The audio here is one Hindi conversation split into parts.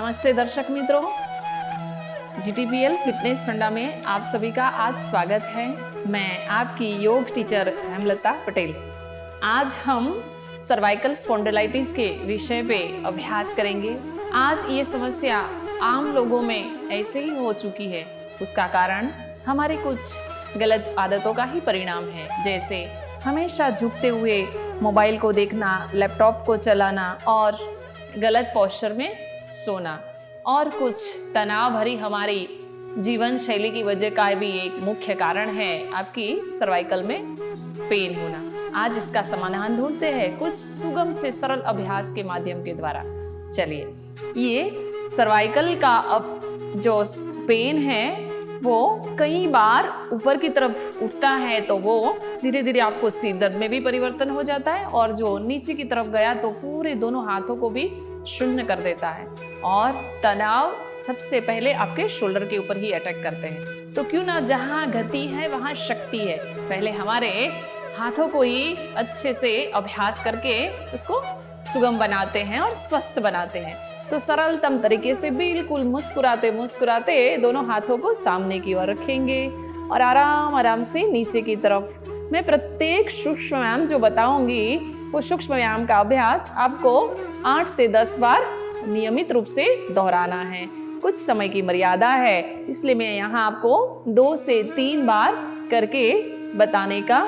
नमस्ते दर्शक मित्रों, GTPL फिटनेस फंडा में आप सभी का आज स्वागत है। मैं आपकी योग टीचर हेमलता पटेल। आज हम सर्वाइकल स्पॉन्डिलाइटिस के विषय पे अभ्यास करेंगे। आज ये समस्या आम लोगों में ऐसे ही हो चुकी है। उसका कारण हमारी कुछ गलत आदतों का ही परिणाम है, जैसे हमेशा झुकते हुए मोबाइल को देखना, लैपटॉप को चलाना और गलत पोस्चर में सोना, और कुछ तनाव भरी हमारी जीवन शैली की वजह का भी एक मुख्य कारण है आपकी सर्वाइकल में पेन होना। आज इसका समाधान ढूंढते हैं कुछ सुगम से सरल अभ्यास के माध्यम के द्वारा। चलिए, ये सर्वाइकल का अब जो पेन है वो कई बार ऊपर की तरफ उठता है, तो वो धीरे धीरे आपको सिर दर्द में भी परिवर्तन हो जाता है, और जो नीचे की तरफ गया तो पूरे दोनों हाथों को भी शून्य कर देता है, और तनाव सबसे पहले आपके शोल्डर के ऊपर ही अटैक करते हैं। तो क्यों ना, जहां गति है वहां शक्ति है। पहले हमारे हाथों को ही अच्छे से अभ्यास करके उसको सुगम बनाते हैं और स्वस्थ बनाते हैं। तो सरलतम तरीके से बिल्कुल मुस्कुराते मुस्कुराते दोनों हाथों को सामने की ओर रखेंगे और आराम आराम से नीचे की तरफ। मैं प्रत्येक सूक्ष्म व्यायाम जो बताऊंगी वो सूक्ष्म व्यायाम का अभ्यास आपको 8 से 10 बार नियमित रूप से दोहराना है। कुछ समय की मर्यादा है, इसलिए मैं यहाँ आपको 2 से 3 बार करके बताने का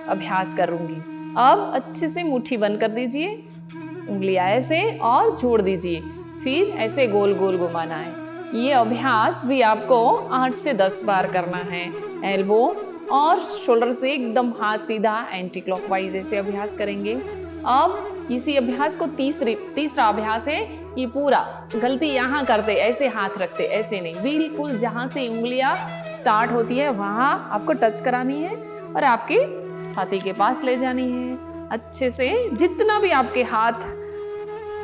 अभ्यास करूंगी। अब अच्छे से मुट्ठी बंद कर दीजिए, उंगलियां ऐसे और जोड़ दीजिए, फिर ऐसे गोल गोल घुमाना है। ये अभ्यास भी आपको 8 से 10 बार करना है। एल्बो और शोल्डर से एकदम हाथ सीधा एंटी क्लॉकवाइज ऐसे अभ्यास करेंगे। अब इसी अभ्यास को तीसरा अभ्यास है, ये पूरा गलती यहाँ करते, ऐसे हाथ रखते, ऐसे नहीं, बिल्कुल जहाँ से उंगलियां स्टार्ट होती है वहां आपको टच करानी है और आपकी छाती के पास ले जानी है। अच्छे से जितना भी आपके हाथ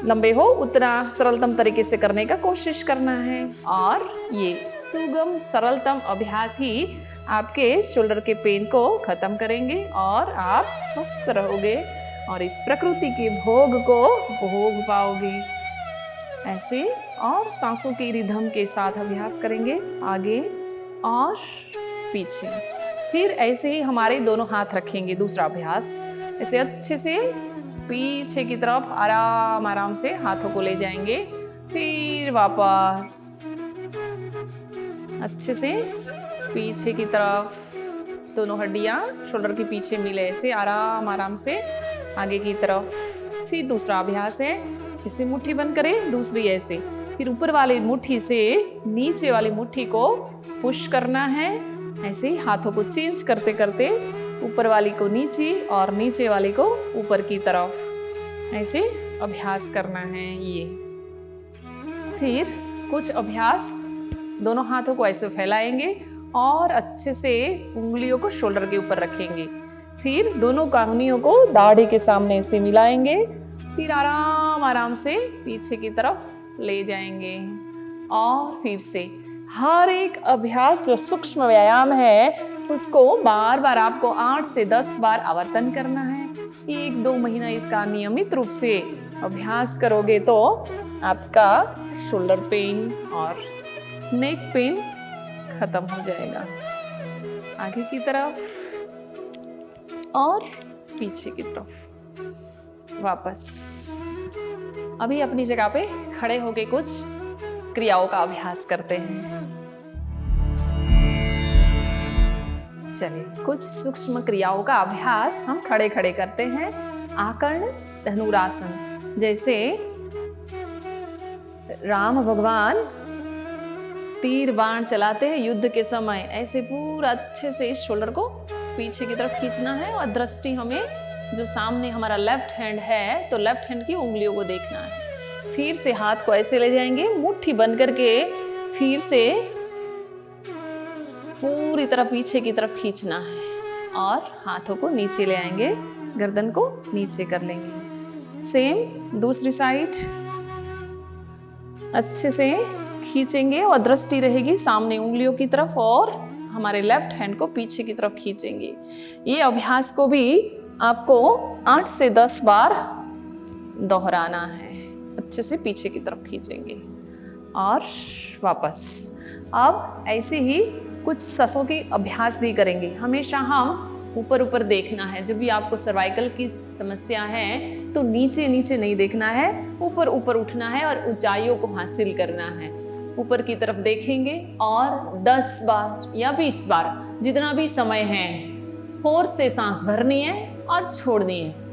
लंबे हो उतना सरलतम तरीके से करने का कोशिश करना है, और ये सुगम सरलतम अभ्यास ही आपके शोल्डर के पेन को खत्म करेंगे और आप स्वस्थ रहोगे और इस प्रकृति के भोग को भोग पाओगे। ऐसे और सांसों के रिदम के साथ अभ्यास करेंगे, आगे और पीछे। फिर ऐसे ही हमारे दोनों हाथ रखेंगे। दूसरा अभ्यास, ऐसे अच्छे से पीछे की तरफ आराम आराम से हाथों को ले जाएंगे, फिर वापस अच्छे से पीछे की तरफ, दोनों हड्डियां शोल्डर के पीछे मिले, ऐसे आराम आराम से आगे की तरफ। फिर दूसरा अभ्यास है, इसे मुट्ठी बंद करें, दूसरी ऐसे, फिर ऊपर वाली मुट्ठी से नीचे वाली मुट्ठी को पुश करना है। ऐसे ही हाथों को चेंज करते करते ऊपर वाली को नीचे और नीचे वाली को ऊपर की तरफ ऐसे अभ्यास करना है ये। फिर कुछ अभ्यास दोनों हाथों को ऐसे फैलाएंगे और अच्छे से उंगलियों को शोल्डर के ऊपर रखेंगे। फिर दोनों काहुनियों को दाढ़ी के सामने से मिलाएंगे, फिर आराम आराम से पीछे की तरफ ले जाएंगे। और फिर से हर एक अभ्यास जो सूक्ष्म व्यायाम है उसको बार बार आपको 8 से 10 बार आवर्तन करना है। 1-2 महीना इसका नियमित रूप से अभ्यास करोगे तो आपका शोल्डर पेन और नेक पेन खत्म हो जाएगा। आगे की तरफ और पीछे की तरफ वापस। अभी अपनी जगह पे खड़े होके कुछ क्रियाओं का अभ्यास करते हैं। चलिए, कुछ सूक्ष्म क्रियाओं का अभ्यास हम खड़े खड़े करते हैं। आकर्ण धनुरासन, जैसे राम भगवान तीर बाण चलाते हैं युद्ध के समय, ऐसे पूरा अच्छे से इस शोल्डर को पीछे की तरफ खींचना है, और दृष्टि हमें जो सामने हमारा लेफ्ट हैंड है तो लेफ्ट हैंड की उंगलियों को देखना है। फिर से हाथ को ऐसे ले जाएंगे, मुट्ठी बंद करके फिर से पूरी तरह पीछे की तरफ खींचना है और हाथों को नीचे ले आएंगे, गर्दन को नीचे कर लेंगे। सेम दूसरी साइड अच्छे से खींचेंगे और दृष्टि रहेगी सामने उंगलियों की तरफ, और हमारे लेफ्ट हैंड को पीछे की तरफ खींचेंगे। ये अभ्यास को भी आपको 8 से 10 बार दोहराना है। अच्छे से पीछे की तरफ खींचेंगे, और वापस। अब ऐसे ही कुछ ससों की अभ्यास भी करेंगे। हमेशा हम ऊपर ऊपर देखना है। जब भी आपको सर्वाइकल की समस्या है तो नीचे नीचे नहीं देखना है, ऊपर ऊपर उठना है और ऊंचाइयों को हासिल करना है। ऊपर की तरफ देखेंगे और 10 बार या 20 बार जितना भी समय है फोर्स से सांस भरनी है और छोड़नी है।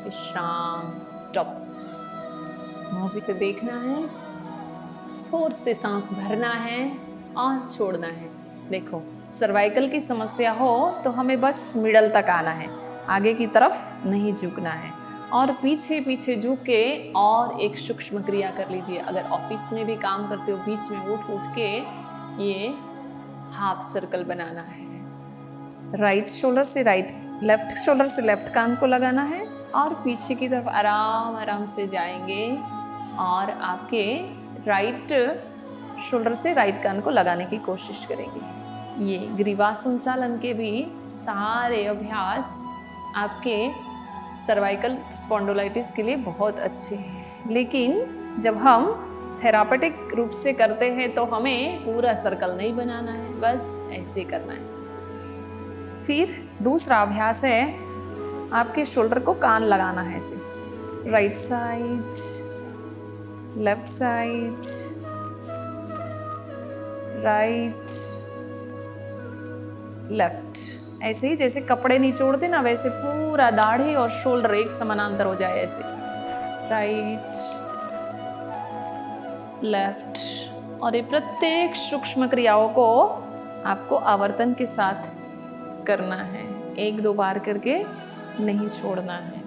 विश्राम, स्टॉप। म्यूजिक से देखना है, फोर्स से सांस भरना है और छोड़ना है। देखो, सर्वाइकल की समस्या हो तो हमें बस मिडल तक आना है, आगे की तरफ नहीं झुकना है। और पीछे पीछे झुक के और एक सूक्ष्म क्रिया कर लीजिए। अगर ऑफिस में भी काम करते हो, बीच में उठ उठ के ये हाफ सर्कल बनाना है। राइट शोल्डर से राइट, लेफ्ट शोल्डर से लेफ्ट कान को लगाना है और पीछे की तरफ आराम आराम से जाएंगे और आपके राइट शोल्डर से राइट कान को लगाने की कोशिश करेंगे। ये ग्रीवा संचालन के भी सारे अभ्यास आपके सर्वाइकल स्पॉन्डिलोलिटिस के लिए बहुत अच्छे हैं। लेकिन जब हम थेरापेटिक रूप से करते हैं तो हमें पूरा सर्कल नहीं बनाना है, बस ऐसे करना है। फिर दूसरा अभ्यास है, आपके शोल्डर को कान लगाना है ऐसे। Right side, left side, right, left. ऐसे ही जैसे कपड़े निचोड़ते ना, वैसे पूरा दाढ़ी और शोल्डर एक समानांतर हो जाए ऐसे। Right, left. और ये प्रत्येक सूक्ष्म क्रियाओं को आपको आवर्तन के साथ करना है, 1-2 बार करके नहीं छोड़ना है।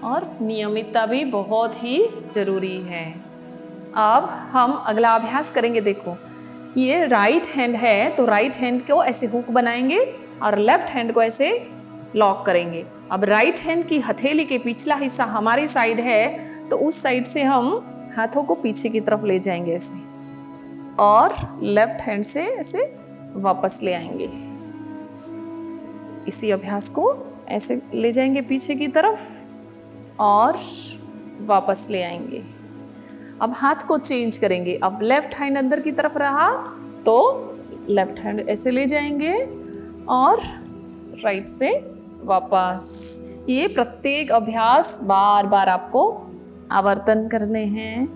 और नियमितता भी बहुत ही जरूरी है। अब हम अगला अभ्यास करेंगे। देखो, ये राइट हैंड है तो राइट हैंड को ऐसे हुक बनाएंगे और लेफ्ट हैंड को ऐसे लॉक करेंगे। अब राइट हैंड की हथेली के पिछला हिस्सा हमारी साइड है तो उस साइड से हम हाथों को पीछे की तरफ ले जाएंगे ऐसे, और लेफ्ट हैंड से ऐसे वापस ले आएंगे। इसी अभ्यास को ऐसे ले जाएंगे पीछे की तरफ और वापस ले आएंगे। अब हाथ को चेंज करेंगे। अब लेफ्ट हैंड अंदर की तरफ रहा तो लेफ्ट हैंड ऐसे ले जाएंगे और राइट से वापस। ये प्रत्येक अभ्यास बार बार आपको आवर्तन करने हैं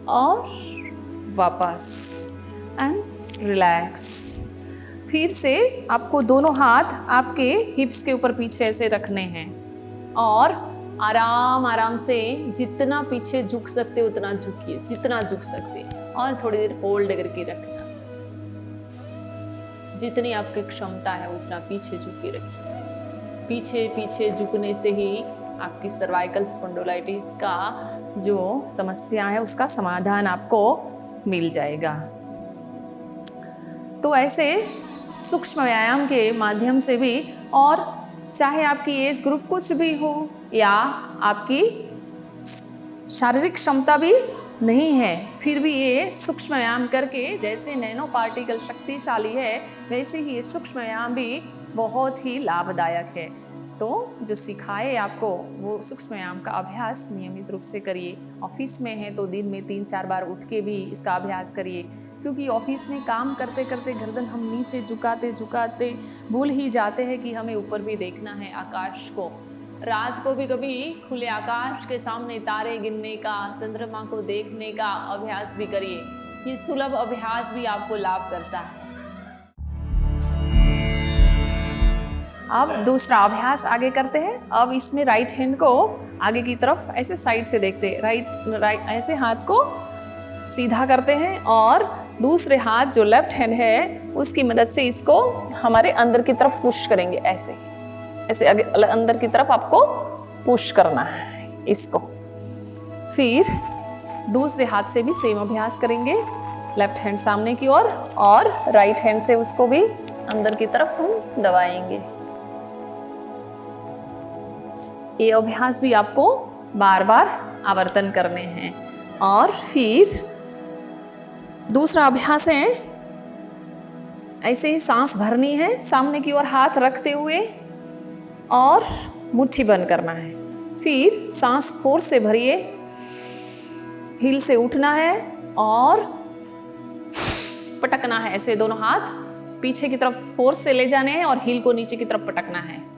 और वापस एंड रिलैक्स। फिर से आपको दोनों हाथ आपके हिप्स के ऊपर पीछे ऐसे रखने हैं और आराम आराम से जितना पीछे झुक सकते उतना झुकिए, जितना झुक सकते, और थोड़ी देर होल्ड करके रखना। जितनी आपकी क्षमता है उतना पीछे झुक के रखिए। पीछे पीछे झुकने से ही आपकी सर्वाइकल स्पॉन्डिलोलिटिस का जो समस्या है उसका समाधान आपको मिल जाएगा। तो ऐसे सूक्ष्म व्यायाम के माध्यम से भी, और चाहे आपकी एज ग्रुप कुछ भी हो या आपकी शारीरिक क्षमता भी नहीं है, फिर भी ये सूक्ष्म व्यायाम करके, जैसे नैनो पार्टिकल शक्तिशाली है वैसे ही ये सूक्ष्म व्यायाम भी बहुत ही लाभदायक है। तो जो सिखाए आपको वो सूक्ष्म व्यायाम का अभ्यास नियमित रूप से करिए। ऑफिस में है तो दिन में 3-4 बार उठ के भी इसका अभ्यास करिए, क्योंकि ऑफिस में काम करते करते गर्दन हम नीचे झुकाते झुकाते भूल ही जाते हैं कि हमें ऊपर भी देखना है, आकाश को। रात को भी कभी खुले आकाश के सामने तारे गिनने का, चंद्रमा को देखने का अभ्यास भी करिए। ये सुलभ अभ्यास भी आपको लाभ करता है। अब दूसरा अभ्यास आगे करते हैं। अब इसमें राइट हैंड को आगे की तरफ ऐसे साइड से देखते हैं, राइट ऐसे हाथ को सीधा करते हैं और दूसरे हाथ जो लेफ्ट हैंड है उसकी मदद से इसको हमारे अंदर की तरफ पुश करेंगे। ऐसे ऐसे आगे अंदर की तरफ आपको पुश करना है इसको। फिर दूसरे हाथ से भी सेम अभ्यास करेंगे, लेफ्ट हैंड सामने की ओर और राइट हैंड से उसको भी अंदर की तरफ हम दबाएंगे। ये अभ्यास भी आपको बार बार आवर्तन करने हैं। और फिर दूसरा अभ्यास है ऐसे ही सांस भरनी है, सामने की ओर हाथ रखते हुए और मुट्ठी बंद करना है। फिर सांस फोर्स से भरिए, हील से उठना है और पटकना है। ऐसे दोनों हाथ पीछे की तरफ फोर्स से ले जाने हैं और हील को नीचे की तरफ पटकना है।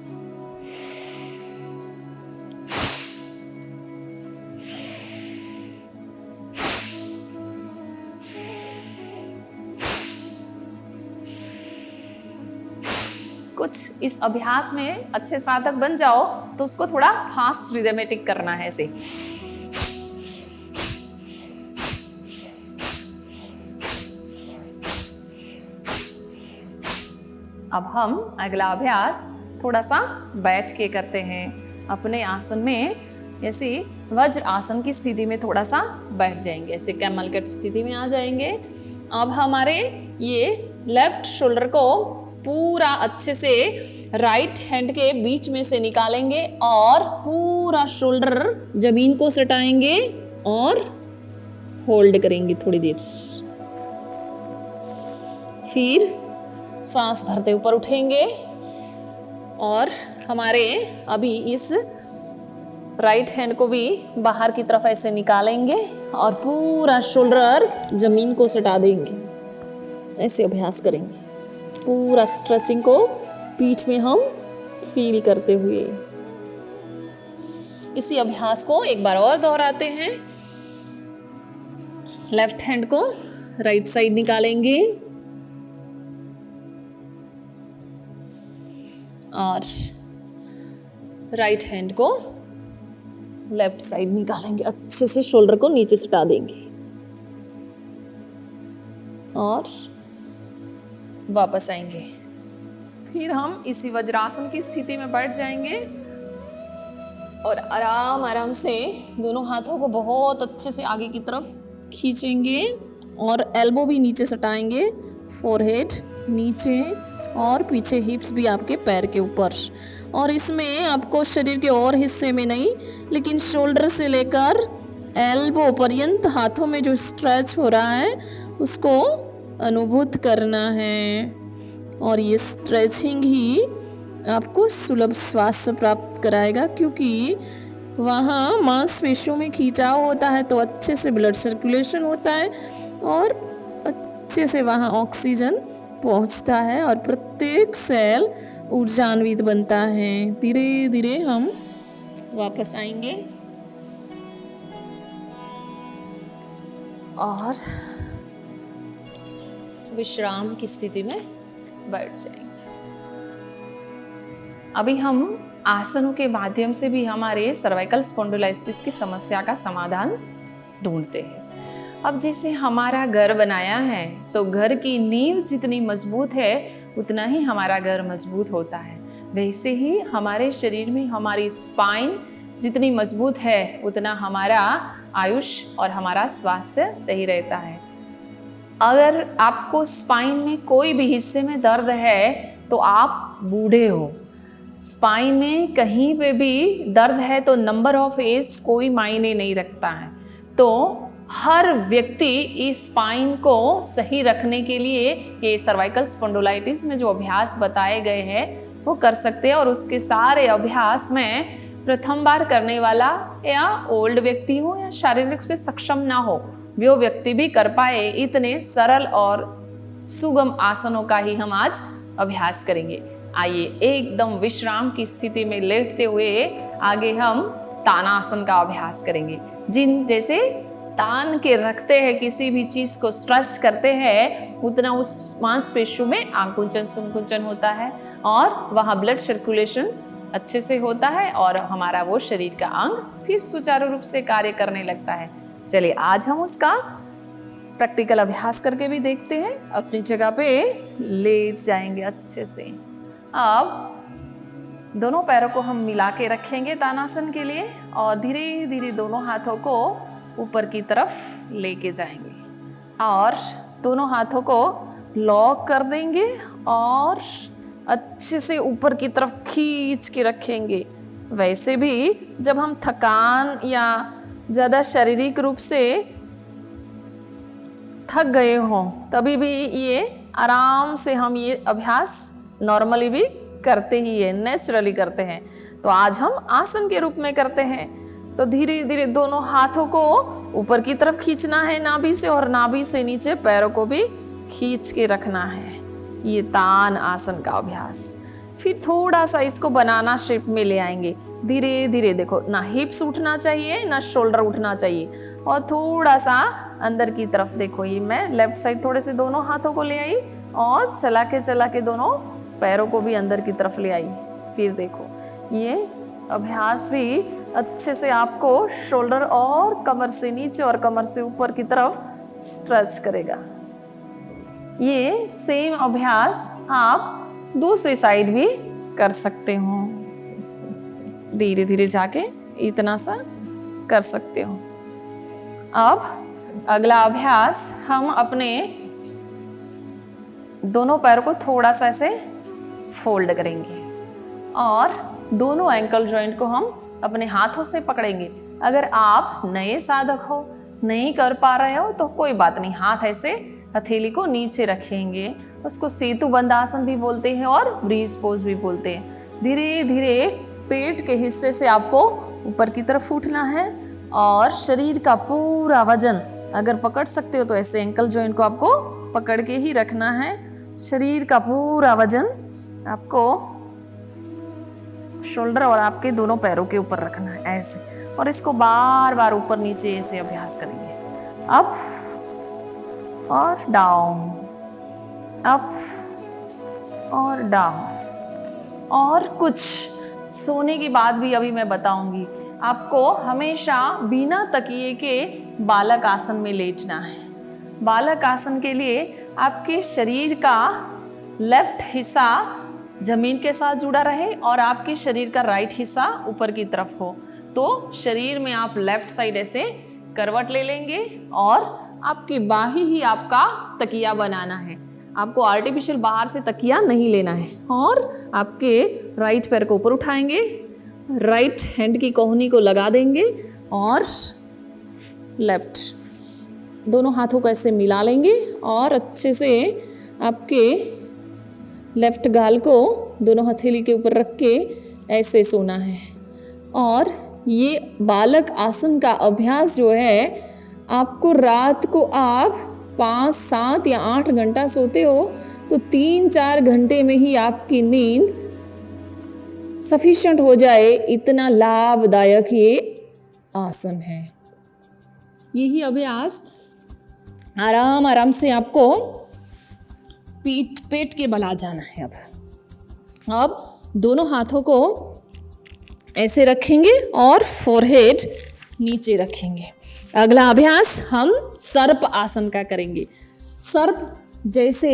कुछ इस अभ्यास में अच्छे साधक बन जाओ तो उसको थोड़ा फास्ट रिदमेटिक करना है ऐसे। अब हम अगला अभ्यास थोड़ा सा बैठ के करते हैं। अपने आसन में ऐसे वज्र आसन की स्थिति में थोड़ा सा बैठ जाएंगे, ऐसे कैमल कट स्थिति में आ जाएंगे। अब हमारे ये लेफ्ट शोल्डर को पूरा अच्छे से राइट हैंड के बीच में से निकालेंगे और पूरा शोल्डर जमीन को सटाएंगे और होल्ड करेंगे थोड़ी देर। फिर सांस भरते ऊपर उठेंगे और हमारे अभी इस राइट हैंड को भी बाहर की तरफ ऐसे निकालेंगे और पूरा शोल्डर जमीन को सटा देंगे। ऐसे अभ्यास करेंगे, पूरा स्ट्रेचिंग को पीठ में हम फील करते हुए। इसी अभ्यास को एक बार और दोहराते हैं। लेफ्ट हैंड को राइट साइड निकालेंगे और राइट हैंड को लेफ्ट साइड निकालेंगे, अच्छे से शोल्डर को नीचे सटा देंगे और वापस आएंगे। फिर हम इसी वज्रासन की स्थिति में बैठ जाएंगे और आराम आराम से दोनों हाथों को बहुत अच्छे से आगे की तरफ खींचेंगे और एल्बो भी नीचे सटाएंगे, फोरहेड नीचे और पीछे हिप्स भी आपके पैर के ऊपर। और इसमें आपको शरीर के और हिस्से में नहीं, लेकिन शोल्डर से लेकर एल्बो पर्यंत हाथों में जो स्ट्रेच हो रहा है उसको अनुभूत करना है। और ये स्ट्रेचिंग ही आपको सुलभ स्वास्थ्य प्राप्त कराएगा, क्योंकि वहाँ मांसपेशियों में खिंचाव होता है तो अच्छे से ब्लड सर्कुलेशन होता है और अच्छे से वहाँ ऑक्सीजन पहुँचता है और प्रत्येक सेल ऊर्जान्वित बनता है। धीरे धीरे हम वापस आएंगे और विश्राम की स्थिति में बैठ जाएंगे। अभी हम आसनों के माध्यम से भी हमारे सर्वाइकल स्पॉन्डिलोलिसिस की समस्या का समाधान ढूंढते हैं। अब जैसे हमारा घर बनाया है तो घर की नींव जितनी मजबूत है उतना ही हमारा घर मजबूत होता है। वैसे ही हमारे शरीर में हमारी स्पाइन जितनी मजबूत है उतना हमारा आयुष और हमारा स्वास्थ्य सही रहता है। अगर आपको स्पाइन में कोई भी हिस्से में दर्द है तो आप बूढ़े हो। स्पाइन में कहीं पे भी दर्द है तो नंबर ऑफ एज कोई मायने नहीं रखता है। तो हर व्यक्ति इस स्पाइन को सही रखने के लिए ये सर्वाइकल स्पॉन्डिलोलिटिस में जो अभ्यास बताए गए हैं वो कर सकते हैं। और उसके सारे अभ्यास में प्रथम बार करने वाला या ओल्ड व्यक्ति हो या शारीरिक से सक्षम ना हो वो व्यक्ति भी कर पाए, इतने सरल और सुगम आसनों का ही हम आज अभ्यास करेंगे। आइए एकदम विश्राम की स्थिति में लेटते हुए आगे हम तानासन का अभ्यास करेंगे। जैसे तान के रखते हैं, किसी भी चीज को स्ट्रेच करते हैं, उतना उस मांसपेशियों में आकुंचन संकुंचन होता है और वहाँ ब्लड सर्कुलेशन अच्छे से होता है और हमारा वो शरीर का अंग फिर सुचारू रूप से कार्य करने लगता है। चलिए आज हम उसका प्रैक्टिकल अभ्यास करके भी देखते हैं। अपनी जगह पे लेट जाएंगे अच्छे से। अब दोनों पैरों को हम मिला के रखेंगे तानासन के लिए और धीरे धीरे दोनों हाथों को ऊपर की तरफ लेके जाएंगे और दोनों हाथों को लॉक कर देंगे और अच्छे से ऊपर की तरफ खींच के रखेंगे। वैसे भी जब हम थकान या ज़्यादा शारीरिक रूप से थक गए हों तभी भी ये आराम से हम ये अभ्यास नॉर्मली भी करते ही है, नेचुरली करते हैं। तो आज हम आसन के रूप में करते हैं। तो धीरे धीरे दोनों हाथों को ऊपर की तरफ खींचना है नाभि से, और नाभि से नीचे पैरों को भी खींच के रखना है। ये तान आसन का अभ्यास। फिर थोड़ा सा इसको बनाना शेप में ले आएंगे। धीरे धीरे देखो, ना हिप्स उठना चाहिए ना शोल्डर उठना चाहिए, और थोड़ा सा अंदर की तरफ देखो। ये मैं लेफ्ट साइड थोड़े से दोनों हाथों को ले आई और चला के दोनों पैरों को भी अंदर की तरफ ले आई। फिर देखो, ये अभ्यास भी अच्छे से आपको शोल्डर और कमर से नीचे और कमर से ऊपर की तरफ स्ट्रेच करेगा। ये सेम अभ्यास आप दूसरी साइड भी कर सकते हो। धीरे धीरे जाके इतना सा कर सकते हो। अब अगला अभ्यास, हम अपने दोनों पैरों को थोड़ा सा ऐसे फोल्ड करेंगे और दोनों एंकल जॉइंट को हम अपने हाथों से पकड़ेंगे। अगर आप नए साधक हो, नहीं कर पा रहे हो, तो कोई बात नहीं, हाथ ऐसे हथेली को नीचे रखेंगे। उसको सेतु बंद आसन भी बोलते हैं और ब्रीज पोज भी बोलते हैं। धीरे धीरे पेट के हिस्से से आपको ऊपर की तरफ उठना है और शरीर का पूरा वजन, अगर पकड़ सकते हो तो ऐसे एंकल जॉइंट को आपको पकड़ के ही रखना है। शरीर का पूरा वजन आपको शोल्डर और आपके दोनों पैरों के ऊपर रखना है ऐसे, और इसको बार बार ऊपर नीचे ऐसे अभ्यास करेंगे। अप और डाउन, अप और डाउन। और कुछ सोने के बाद भी अभी मैं बताऊंगी। आपको हमेशा बिना तकिए के बालक आसन में लेटना है। बालक आसन के लिए आपके शरीर का लेफ्ट हिस्सा जमीन के साथ जुड़ा रहे और आपके शरीर का राइट हिस्सा ऊपर की तरफ हो। तो शरीर में आप लेफ्ट साइड ऐसे करवट ले लेंगे और आपकी बाही ही आपका तकिया बनाना है। आपको आर्टिफिशियल बाहर से तकिया नहीं लेना है। और आपके राइट पैर को ऊपर उठाएंगे, राइट हैंड की कोहनी को लगा देंगे और लेफ्ट दोनों हाथों को ऐसे मिला लेंगे और अच्छे से आपके लेफ्ट गाल को दोनों हथेली के ऊपर रख के ऐसे सोना है। और ये बालक आसन का अभ्यास जो है, आपको रात को आप 5, 7 या 8 घंटा सोते हो तो 3-4 घंटे में ही आपकी नींद सफिशिएंट हो जाए, इतना लाभदायक ये आसन है। यही अभ्यास आराम आराम से आपको पेट के बल आ जाना है। अब दोनों हाथों को ऐसे रखेंगे और फोरहेड नीचे रखेंगे। अगला अभ्यास हम सर्प आसन का करेंगे। सर्प जैसे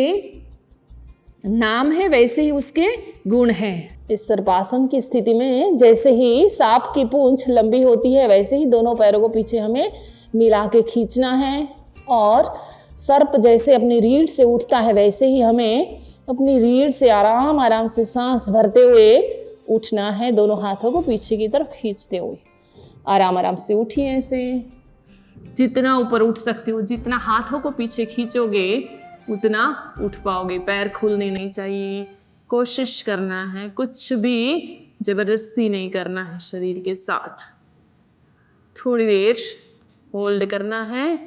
नाम है वैसे ही उसके गुण हैं। इस सर्पासन की स्थिति में जैसे ही सांप की पूंछ लंबी होती है, वैसे ही दोनों पैरों को पीछे हमें मिला के खींचना है। और सर्प जैसे अपनी रीढ़ से उठता है, वैसे ही हमें अपनी रीढ़ से आराम आराम से सांस भरते हुए उठना है, दोनों हाथों को पीछे की तरफ खींचते हुए। आराम आराम से उठिए ऐसे, जितना ऊपर उठ सकते हो। जितना हाथों को पीछे खींचोगे उतना उठ पाओगे। पैर खुलने नहीं चाहिए, कोशिश करना है, कुछ भी जबरदस्ती नहीं करना है। शरीर के साथ थोड़ी देर होल्ड करना है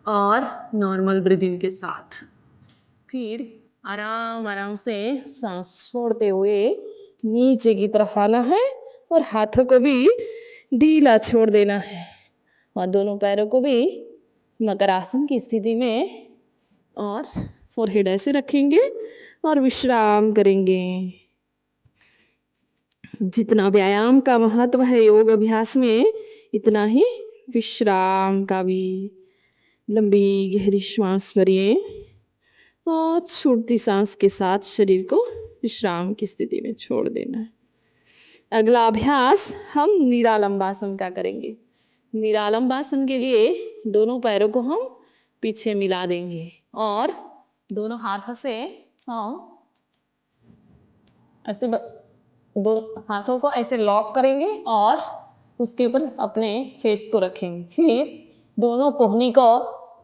और नॉर्मल ब्रीदिंग के साथ फिर आराम आराम से सांस छोड़ते हुए नीचे की तरफ आना है और हाथों को भी ढीला छोड़ देना है और दोनों पैरों को भी मकर आसन की स्थिति में और फोरहेड ऐसे रखेंगे और विश्राम करेंगे। जितना व्यायाम का महत्व है योग अभ्यास में, इतना ही विश्राम का भी। लंबी गहरी श्वास भरिए और छूटती सांस के साथ शरीर को विश्राम की स्थिति में छोड़ देना है। अगला अभ्यास हम निरालंबासन का करेंगे। निरालंबासन के लिए दोनों पैरों को हम पीछे मिला देंगे और दोनों हाथों से हम ऐसे दो हाथों को ऐसे लॉक करेंगे और उसके ऊपर अपने फेस को रखेंगे। फिर दोनों कोहनी को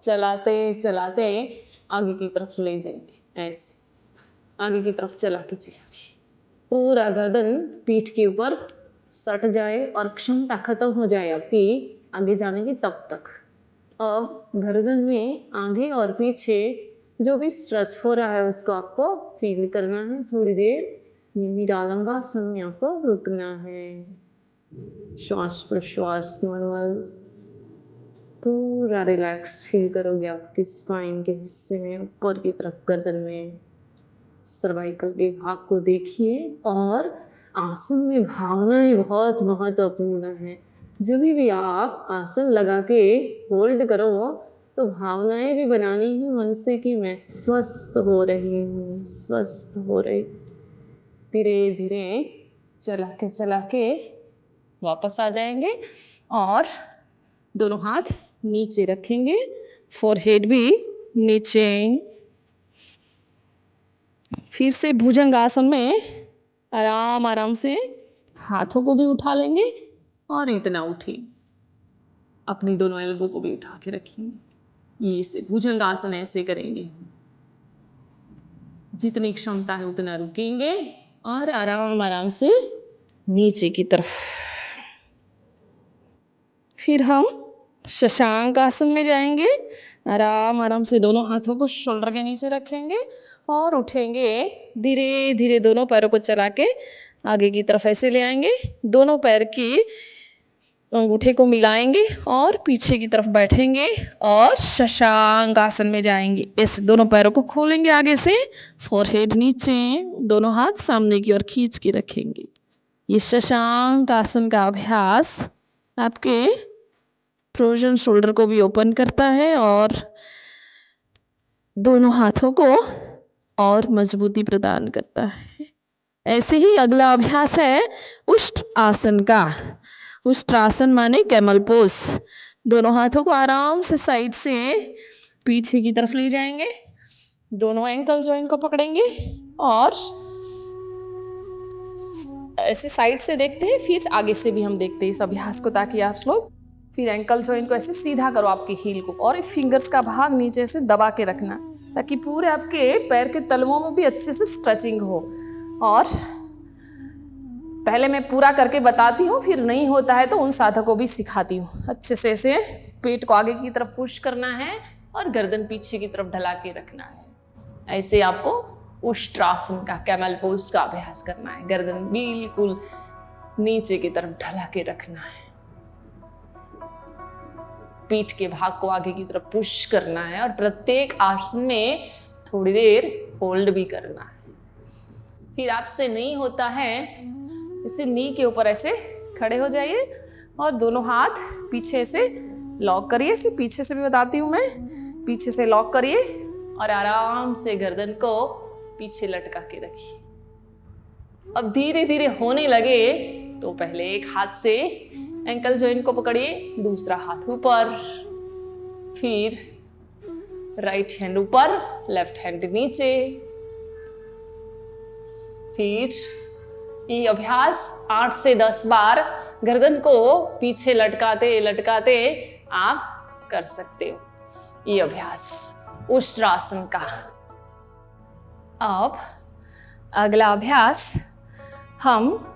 चलाते चलाते आगे की तरफ ले जाएंगे। ऐसे आगे की तरफ चला के चलेंगे। पूरा गर्दन पीठ के ऊपर सट जाए और क्षमता खत्म हो जाए आपकी आगे जाने की तब तक। अब गर्दन में आगे और पीछे जो भी स्ट्रेच हो रहा है उसको आपको फील करना है। थोड़ी देर निरालंबासन में आपको रुकना है। श्वास प्रश्वास नॉर्मल पूरा रिलैक्स फील करोगे आपकी स्पाइन के हिस्से में, ऊपर की तरफ गर्दन में। सर्वाइकल के भाग को देखिए और आसन में भावनाएं बहुत महत्वपूर्ण है। जब भी आप आसन लगा के होल्ड करो तो भावनाएं भी बनानी है मन से कि मैं स्वस्थ हो रही हूँ, स्वस्थ हो रही। धीरे धीरे चला के वापस आ जाएंगे और दोनों हाथ नीचे रखेंगे, फोरहेड भी नीचे। फिर से भुजंगासन में आराम आराम से हाथों को भी उठा लेंगे और इतना उठिए, अपनी दोनों एल्बो को भी उठा के रखेंगे। ये से भुजंगासन ऐसे करेंगे। जितनी क्षमता है उतना रुकेंगे और आराम आराम से नीचे की तरफ। फिर हम शशांक आसन में जाएंगे। आराम आराम से दोनों हाथों को शोल्डर के नीचे रखेंगे और उठेंगे। धीरे धीरे दोनों पैरों को चला के आगे की तरफ ऐसे ले आएंगे। दोनों पैर की अंगूठे को मिलाएंगे और पीछे की तरफ बैठेंगे और शशांक आसन में जाएंगे। ऐसे दोनों पैरों को खोलेंगे आगे से, फोरहेड नीचे, दोनों हाथ सामने की ओर खींच के रखेंगे। ये शशांक आसन का अभ्यास आपके फ्रोजन शोल्डर को भी ओपन करता है और दोनों हाथों को और मजबूती प्रदान करता है। ऐसे ही अगला अभ्यास है उष्ट आसन का। उष्ट्रासन माने कैमल पोज। दोनों हाथों को आराम से साइड से पीछे की तरफ ले जाएंगे, दोनों एंकल जॉइंट को पकड़ेंगे और ऐसे साइड से देखते हैं, फिर आगे से भी हम देखते हैं इस अभ्यास को, ताकि आप लोग फिर एंकल जॉइंट को ऐसे सीधा करो आपकी हील को और फिंगर्स का भाग नीचे से दबा के रखना, ताकि पूरे आपके पैर के तलवों में भी अच्छे से स्ट्रेचिंग हो। और पहले मैं पूरा करके बताती हूँ, फिर नहीं होता है तो उन साधकों को भी सिखाती हूँ। अच्छे से ऐसे पेट को आगे की तरफ पुश करना है और गर्दन पीछे की तरफ ढला के रखना है। ऐसे आपको उष्ट्रासन का कैमल पोज का अभ्यास करना है। गर्दन बिल्कुल नीचे की तरफ ढला के रखना है, पीठ के भाग को आगे की तरफ पुश करना है और प्रत्येक आसन में थोड़ी देर होल्ड भी करना है। फिर आपसे नहीं होता है, इसे नी के ऊपर ऐसे खड़े हो जाइए और दोनों हाथ पीछे से लॉक करिए। इसे पीछे से भी बताती हूँ मैं, पीछे से लॉक करिए और आराम से गर्दन को पीछे लटका के रखिए। अब धीरे धीरे होने लगे तो पहले एक हाथ से एंकल जॉइंट को पकड़िए, दूसरा हाथ ऊपर, फिर राइट हैंड ऊपर, लेफ्ट हैंड नीचे। फिर ये अभ्यास 8 से 10 बार गर्दन को पीछे लटकाते लटकाते आप कर सकते हो ये अभ्यास उष्ट्रासन का। अब अगला अभ्यास हम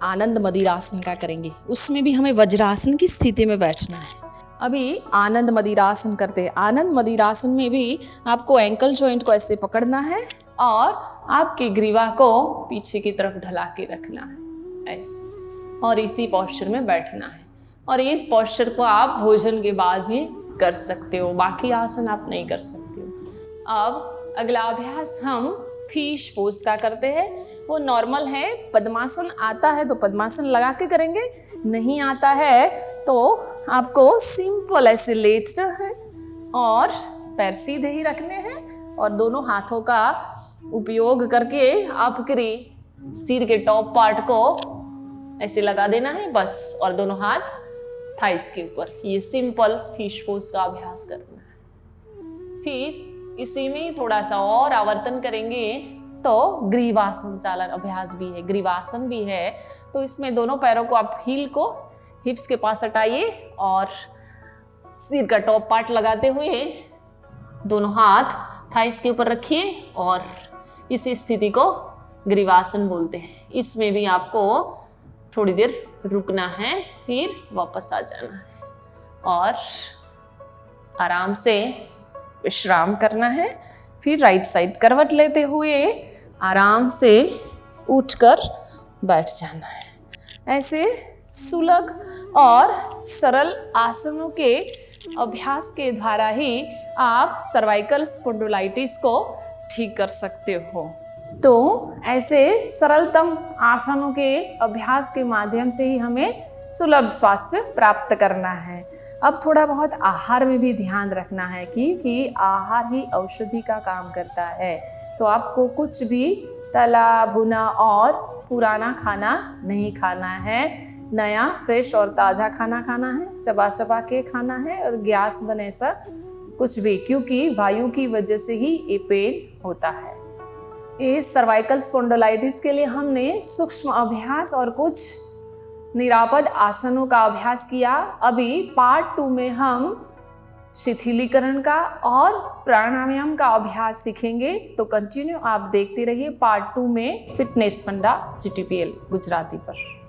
आनंद मदिरासन का करेंगे। उसमें भी हमें वज्रासन की स्थिति में बैठना है। अभी आनंद मदिरासन करते हैं। आनंद मदिरासन में भी आपको एंकल जॉइंट को ऐसे पकड़ना है और आपके ग्रीवा को पीछे की तरफ ढला के रखना है ऐसे, और इसी पोस्चर में बैठना है। और इस पोस्चर को आप भोजन के बाद भी कर सकते हो, बाकी आसन आप नहीं कर सकते हो। अब अगला अभ्यास हम फिश पोज का करते हैं। वो नॉर्मल है, पद्मासन आता है तो पद्मासन लगा के करेंगे, नहीं आता है तो आपको सिंपल ऐसे लेटना है और पैर सीधे ही रखने हैं और दोनों हाथों का उपयोग करके आपके सिर के टॉप पार्ट को ऐसे लगा देना है बस, और दोनों हाथ थाइस के ऊपर। ये सिंपल फिश पोज का अभ्यास करना है। फिर इसी में थोड़ा सा और आवर्तन करेंगे तो ग्रीवासन चालन अभ्यास भी है, ग्रीवासन भी है। तो इसमें दोनों पैरों को आप हील को हिप्स के पास हटाइए और सिर का टॉप पार्ट लगाते हुए दोनों हाथ थाइस के ऊपर रखिए और इस स्थिति को ग्रीवासन बोलते हैं। इसमें भी आपको थोड़ी देर रुकना है, फिर वापस आ जाना है और आराम से विश्राम करना है। फिर राइट साइड करवट लेते हुए आराम से उठकर बैठ जाना है। ऐसे सुलभ और सरल आसनों के अभ्यास के द्वारा ही आप सर्वाइकल स्पॉन्डिलोलाइटिस को ठीक कर सकते हो। तो ऐसे सरलतम आसनों के अभ्यास के माध्यम से ही हमें सुलभ स्वास्थ्य प्राप्त करना है। अब थोड़ा बहुत आहार में भी ध्यान रखना है कि आहार ही औषधि का काम करता है। तो आपको कुछ भी तला भुना और पुराना खाना नहीं खाना है, नया फ्रेश और ताज़ा खाना खाना है, चबा चबा के खाना है और गैस बने ऐसा कुछ भी, क्योंकि वायु की वजह से ही ये पेन होता है। इस सर्वाइकल स्पॉन्डिलोलाइटिस के लिए हमने सूक्ष्म अभ्यास और कुछ निरापद आसनों का अभ्यास किया। अभी पार्ट 2 में हम शिथिलीकरण का और प्राणायाम का अभ्यास सीखेंगे। तो कंटिन्यू आप देखते रहिए पार्ट 2 में फिटनेस फंडा GTPL गुजराती पर।